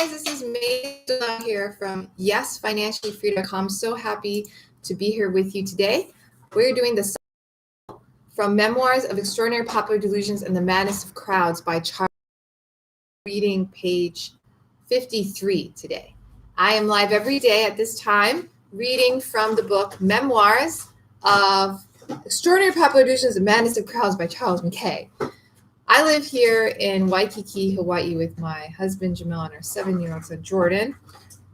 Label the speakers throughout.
Speaker 1: guys, this is May here from YesFinanciallyFree.com. So happy to be here with you today. We're doing the from Memoirs of Extraordinary Popular Delusions and the Madness of Crowds by Charles, reading page 53 today. I am live every day at this time, reading from the book Memoirs of Extraordinary Popular Delusions and the Madness of Crowds by Charles Mackay. I live here in Waikiki, Hawaii with my husband, Jamil, and our 7-year-old son, Jordan.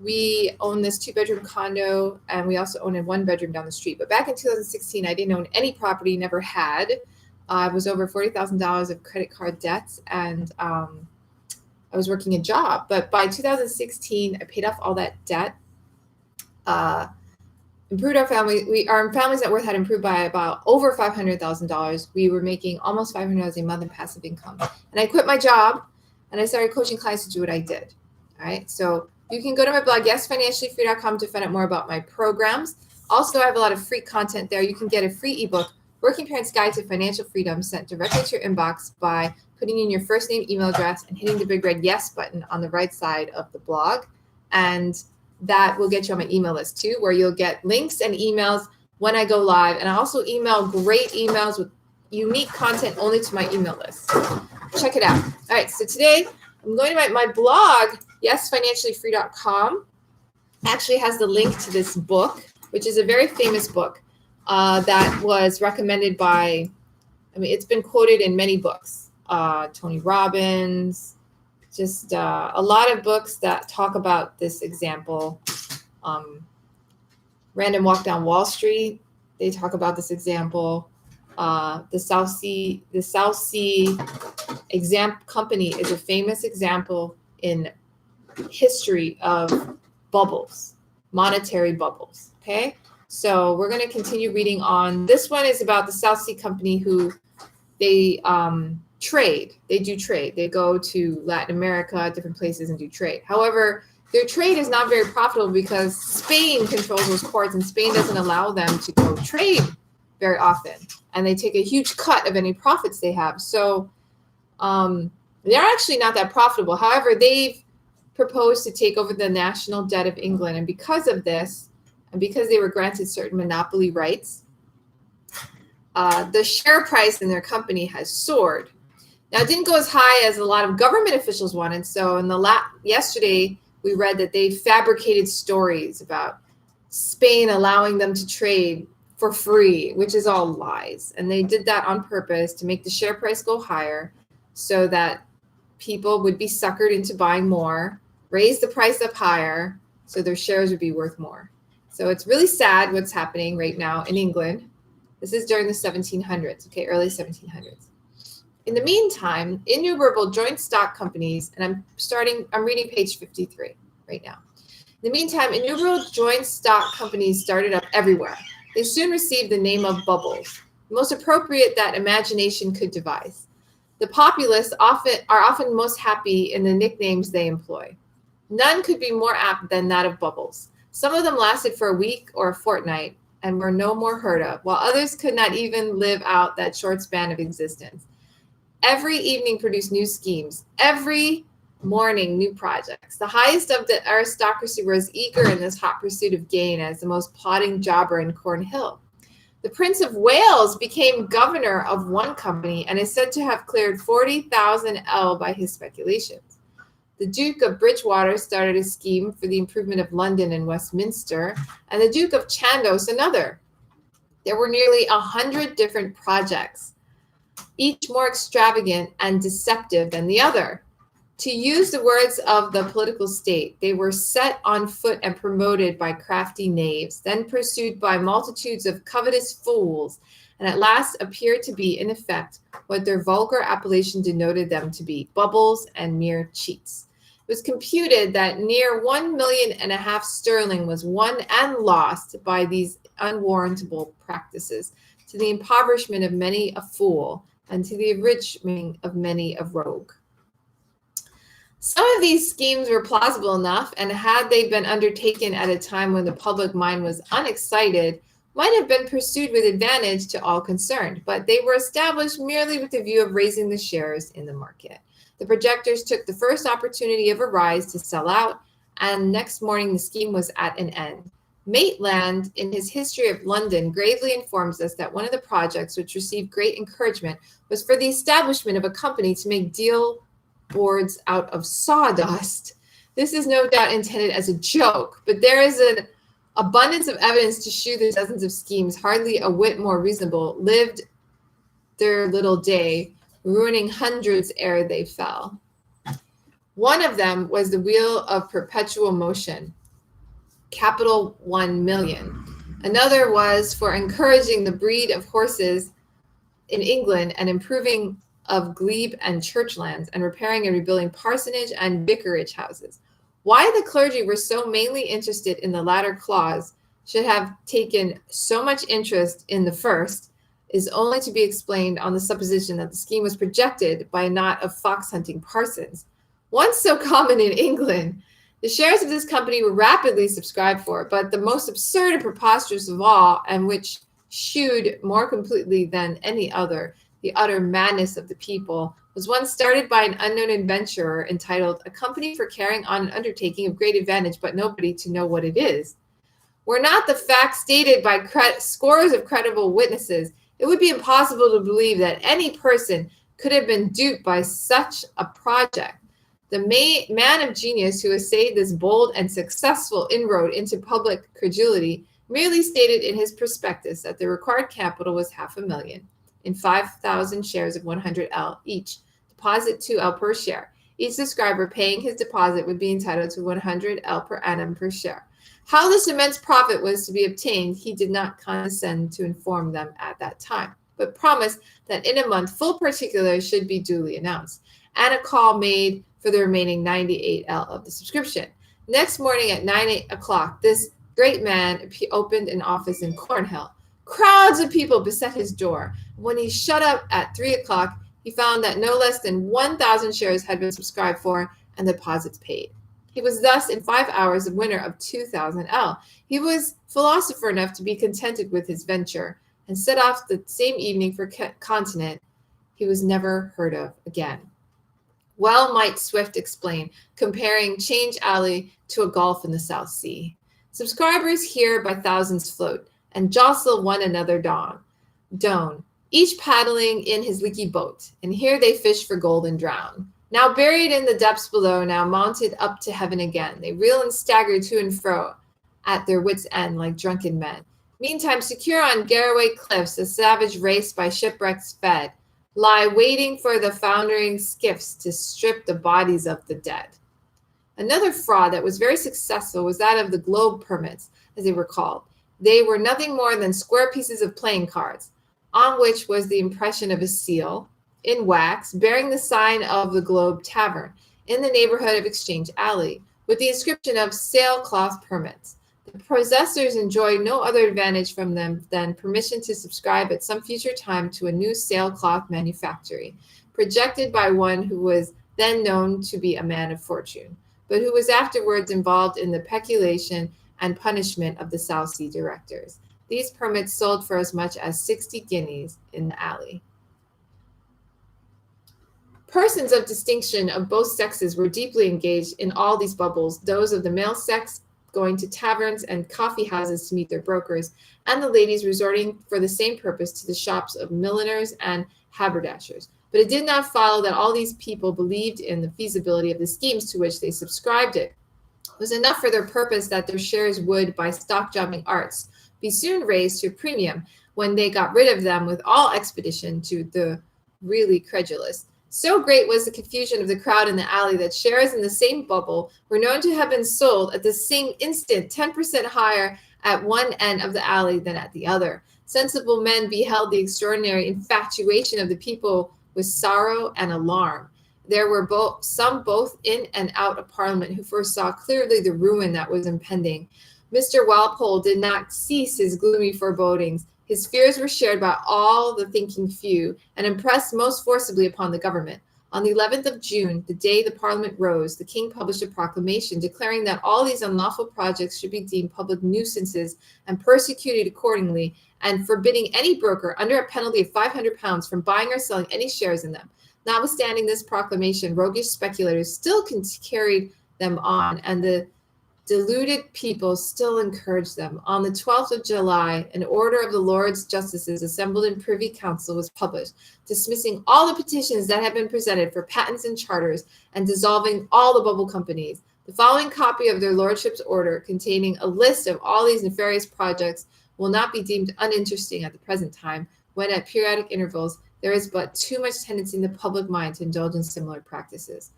Speaker 1: We own this 2-bedroom condo, and we also own a 1-bedroom down the street. But back in 2016, I didn't own any property, never had. I was over $40,000 of credit card debts, and I was working a job. But by 2016, I paid off all that debt, improved our family. Our family's net worth had improved by about over $500,000. We were making almost $500 a month in passive income. And I quit my job and I started coaching clients to do what I did. All right. So you can go to my blog, YesFinanciallyFree.com, to find out more about my programs. Also, I have a lot of free content there. You can get a free ebook, Working Parents Guide to Financial Freedom, sent directly to your inbox by putting in your first name, email address, and hitting the big red yes button on the right side of the blog. And that will get you on my email list too, where you'll get links and emails when I go live. And I also email great emails with unique content only to my email list. Check it out. All right, so today I'm going to my blog, YesFinanciallyFree.com, actually has the link to this book, which is a very famous book that was recommended by, it's been quoted in many books, Tony Robbins, just a lot of books that talk about this example. Random Walk Down Wall Street, they talk about this example. The South Sea Company is a famous example in history of bubbles, monetary bubbles. Okay, so we're going to continue reading on. This one is about the South Sea Company, who they trade. They do trade. They go to Latin America, different places, and do trade. However, their trade is not very profitable because Spain controls those ports, and Spain doesn't allow them to go trade very often. And they take a huge cut of any profits they have. So they're actually not that profitable. However, they've proposed to take over the national debt of England. And because of this, and because they were granted certain monopoly rights, the share price in their company has soared. Now, it didn't go as high as a lot of government officials wanted. So yesterday, we read that they fabricated stories about Spain allowing them to trade for free, which is all lies. And they did that on purpose to make the share price go higher so that people would be suckered into buying more, raise the price up higher so their shares would be worth more. So it's really sad what's happening right now in England. This is during the 1700s, okay, early 1700s. In the meantime, innumerable joint stock companies, and I'm reading page 53 right now. In the meantime, innumerable joint stock companies started up everywhere. They soon received the name of bubbles, the most appropriate that imagination could devise. The populace are often most happy in the nicknames they employ. None could be more apt than that of bubbles. Some of them lasted for a week or a fortnight and were no more heard of, while others could not even live out that short span of existence. Every evening produced new schemes, every morning new projects. The highest of the aristocracy were as eager in this hot pursuit of gain as the most plodding jobber in Cornhill. The Prince of Wales became governor of one company and is said to have cleared 40,000 L by his speculations. The Duke of Bridgewater started a scheme for the improvement of London and Westminster, and the Duke of Chandos another. There were nearly 100 different projects, each more extravagant and deceptive than the other. To use the words of the political state, they were set on foot and promoted by crafty knaves, then pursued by multitudes of covetous fools, and at last appeared to be, in effect, what their vulgar appellation denoted them to be, bubbles and mere cheats. It was computed that near 1.5 million sterling was won and lost by these unwarrantable practices, to the impoverishment of many a fool, and to the enrichment of many a rogue. Some of these schemes were plausible enough, and had they been undertaken at a time when the public mind was unexcited, might have been pursued with advantage to all concerned, but they were established merely with the view of raising the shares in the market. The projectors took the first opportunity of a rise to sell out, and next morning the scheme was at an end. Maitland, in his History of London, gravely informs us that one of the projects which received great encouragement was for the establishment of a company to make deal boards out of sawdust. This is no doubt intended as a joke, but there is an abundance of evidence to shew that dozens of schemes, hardly a whit more reasonable, lived their little day, ruining hundreds ere they fell. One of them was the wheel of perpetual motion, capital 1 million. Another was for encouraging the breed of horses in England and improving of glebe and church lands and repairing and rebuilding parsonage and vicarage houses. Why the clergy were so mainly interested in the latter clause should have taken so much interest in the first is only to be explained on the supposition that the scheme was projected by a knot of fox-hunting parsons, once so common in England. The shares of this company were rapidly subscribed for, but the most absurd and preposterous of all, and which shewed more completely than any other the utter madness of the people, was one started by an unknown adventurer entitled "A Company for Carrying on an Undertaking of Great Advantage, but Nobody to Know What It Is." Were not the facts stated by scores of credible witnesses, it would be impossible to believe that any person could have been duped by such a project. The man of genius who essayed this bold and successful inroad into public credulity merely stated in his prospectus that the required capital was 500,000 in 5,000 shares of 100L each, deposit 2L per share. Each subscriber paying his deposit would be entitled to 100L per annum per share. How this immense profit was to be obtained, he did not condescend to inform them at that time, but promised that in a month full particulars should be duly announced, and a call made for the remaining 98L of the subscription. Next morning at 9 o'clock, this great man opened an office in Cornhill. Crowds of people beset his door. When he shut up at 3 o'clock, he found that no less than 1,000 shares had been subscribed for and the deposits paid. He was thus in 5 hours the winner of 2,000L. He was philosopher enough to be contented with his venture and set off the same evening for continent. He was never heard of again. Well might Swift explain, comparing Change Alley to a gulf in the South Sea. Subscribers here by thousands float and jostle one another down, each paddling in his leaky boat, and here they fish for gold and drown. Now buried in the depths below, now mounted up to heaven again, they reel and stagger to and fro at their wits' end like drunken men. Meantime, secure on Garraway cliffs, a savage race by shipwrecks fed, lie waiting for the foundering skiffs to strip the bodies of the dead. Another fraud that was very successful was that of the globe permits, as they were called. They were nothing more than square pieces of playing cards, on which was the impression of a seal, in wax, bearing the sign of the Globe Tavern, in the neighborhood of Exchange Alley, with the inscription of sailcloth permits. The possessors enjoyed no other advantage from them than permission to subscribe at some future time to a new sailcloth manufactory, projected by one who was then known to be a man of fortune, but who was afterwards involved in the peculation and punishment of the South Sea directors. These permits sold for as much as 60 guineas in the alley. Persons of distinction of both sexes were deeply engaged in all these bubbles, those of the male sex going to taverns and coffee houses to meet their brokers, and the ladies resorting for the same purpose to the shops of milliners and haberdashers. But it did not follow that all these people believed in the feasibility of the schemes to which they subscribed it. It was enough for their purpose that their shares would, by stock-jobbing arts, be soon raised to a premium when they got rid of them with all expedition to the really credulous. So great was the confusion of the crowd in the alley that shares in the same bubble were known to have been sold at the same instant 10% higher at one end of the alley than at the other. Sensible men beheld the extraordinary infatuation of the people with sorrow and alarm. There were some both in and out of Parliament who foresaw clearly the ruin that was impending. Mr. Walpole did not cease his gloomy forebodings. His fears were shared by all the thinking few and impressed most forcibly upon the government. On the 11th of June, the day the Parliament rose, the King published a proclamation declaring that all these unlawful projects should be deemed public nuisances and persecuted accordingly, and forbidding any broker under a penalty of £500 from buying or selling any shares in them. Notwithstanding this proclamation, roguish speculators still carried them on, and the deluded people still encouraged them. On the 12th of July, an order of the Lords Justices assembled in Privy Council was published, dismissing all the petitions that had been presented for patents and charters and dissolving all the bubble companies. The following copy of their lordship's order, containing a list of all these nefarious projects, will not be deemed uninteresting at the present time, when at periodic intervals there is but too much tendency in the public mind to indulge in similar practices.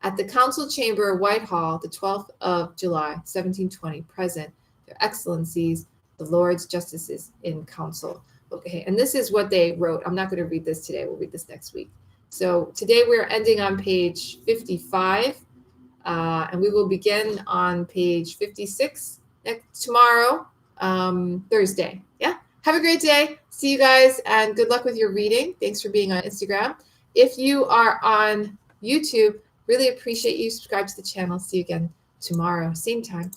Speaker 1: At the Council Chamber, Whitehall, the 12th of July, 1720, present, Their Excellencies, the Lords Justices in Council. Okay, and this is what they wrote. I'm not going to read this today. We'll read this next week. So today we're ending on page 55, and we will begin on page 56 tomorrow, Thursday. Yeah. Have a great day. See you guys, and good luck with your reading. Thanks for being on Instagram. If you are on YouTube, really appreciate you. Subscribe to the channel. See you again tomorrow, same time.